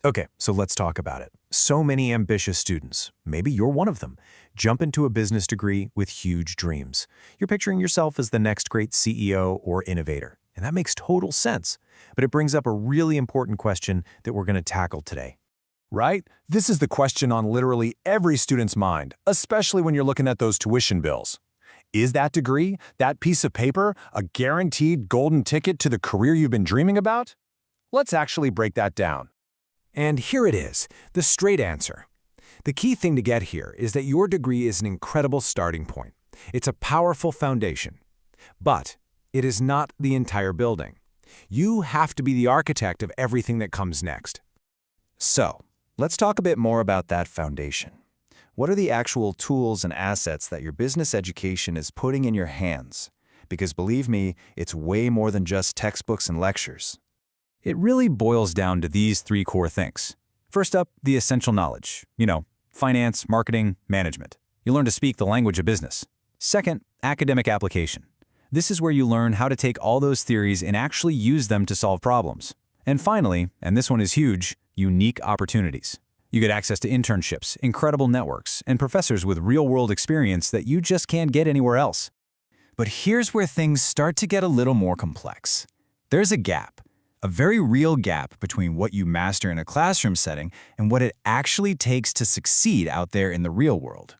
Okay, so let's talk about it. So many ambitious students, maybe you're one of them, jump into a business degree with huge dreams. You're picturing yourself as the next great CEO or innovator, and that makes total sense. But it brings up a really important question that we're going to tackle today. Right? This is the question on literally every student's mind, especially when you're looking at those tuition bills. Is that degree, that piece of paper, a guaranteed golden ticket to the career you've been dreaming about? Let's actually break that down. And here it is, the straight answer. The key thing to get here is that your degree is an incredible starting point. It's a powerful foundation. But it is not the entire building. You have to be the architect of everything that comes next. So, let's talk a bit more about that foundation. What are the actual tools and assets that your business education is putting in your hands? Because believe me, it's way more than just textbooks and lectures. It really boils down to these three core things. First up, the essential knowledge. Finance, marketing, management. You learn to speak the language of business. Second, academic application. This is where you learn how to take all those theories and actually use them to solve problems. And finally, and this one is huge, unique opportunities. You get access to internships, incredible networks, and professors with real-world experience that you just can't get anywhere else. But here's where things start to get a little more complex. There's a gap. A very real gap between what you master in a classroom setting and what it actually takes to succeed out there in the real world.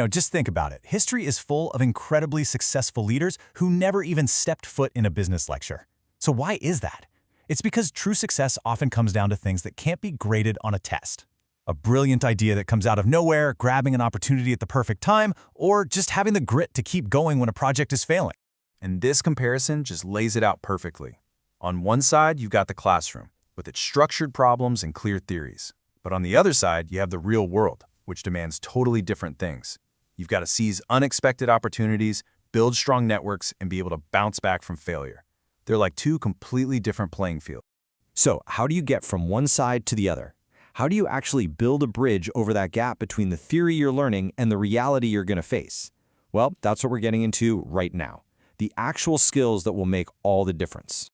Just think about it. History is full of incredibly successful leaders who never even stepped foot in a business lecture. So why is that? It's because true success often comes down to things that can't be graded on a test. A brilliant idea that comes out of nowhere, grabbing an opportunity at the perfect time, or just having the grit to keep going when a project is failing. And this comparison just lays it out perfectly. On one side, you've got the classroom, with its structured problems and clear theories. But on the other side, you have the real world, which demands totally different things. You've got to seize unexpected opportunities, build strong networks, and be able to bounce back from failure. They're like two completely different playing fields. So, how do you get from one side to the other? How do you actually build a bridge over that gap between the theory you're learning and the reality you're going to face? Well, that's what we're getting into right now. The actual skills that will make all the difference.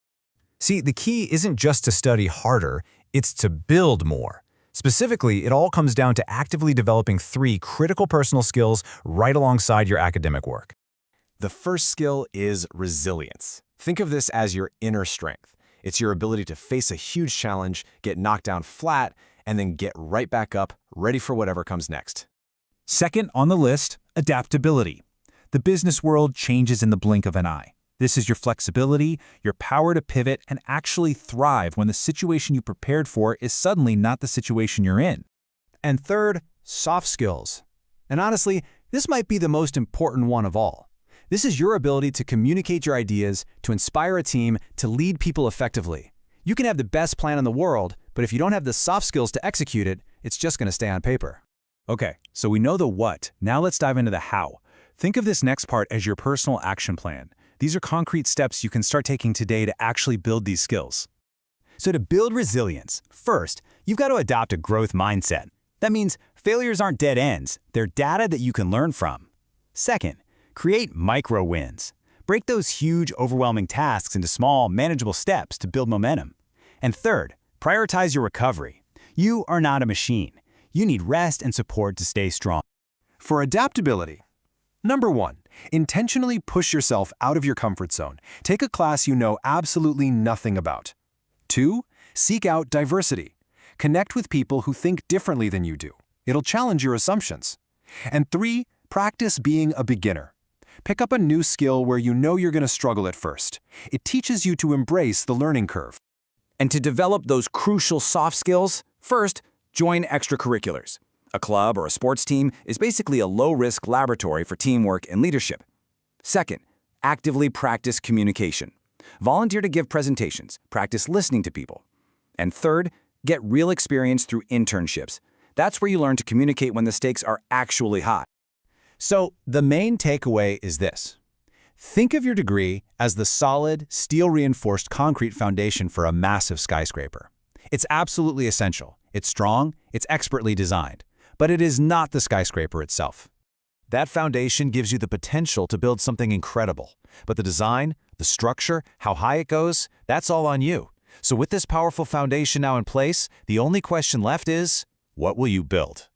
See, the key isn't just to study harder, it's to build more. Specifically, it all comes down to actively developing three critical personal skills right alongside your academic work. The first skill is resilience. Think of this as your inner strength. It's your ability to face a huge challenge, get knocked down flat, and then get right back up, ready for whatever comes next. Second on the list, adaptability. The business world changes in the blink of an eye. This is your flexibility, your power to pivot and actually thrive when the situation you prepared for is suddenly not the situation you're in. And third, soft skills. And honestly, this might be the most important one of all. This is your ability to communicate your ideas, to inspire a team, to lead people effectively. You can have the best plan in the world, but if you don't have the soft skills to execute it, it's just going to stay on paper. Okay, so we know the what. Now let's dive into the how. Think of this next part as your personal action plan. These are concrete steps you can start taking today to actually build these skills. So to build resilience, first, you've got to adopt a growth mindset. That means failures aren't dead ends, they're data that you can learn from. Second, create micro wins. Break those huge, overwhelming tasks into small, manageable steps to build momentum. And third, prioritize your recovery. You are not a machine. You need rest and support to stay strong. For adaptability, number 1, intentionally push yourself out of your comfort zone. Take a class you know absolutely nothing about. 2, seek out diversity. Connect with people who think differently than you do. It'll challenge your assumptions. And 3, practice being a beginner. Pick up a new skill where you know you're going to struggle at first. It teaches you to embrace the learning curve. And to develop those crucial soft skills, first, join extracurriculars. A club or a sports team is basically a low-risk laboratory for teamwork and leadership. Second, actively practice communication. Volunteer to give presentations, practice listening to people. And third, get real experience through internships. That's where you learn to communicate when the stakes are actually high. So the main takeaway is this. Think of your degree as the solid, steel-reinforced concrete foundation for a massive skyscraper. It's absolutely essential. It's strong, it's expertly designed. But it is not the skyscraper itself. That foundation gives you the potential to build something incredible. But the design, the structure, how high it goes, that's all on you. So with this powerful foundation now in place, the only question left is, what will you build?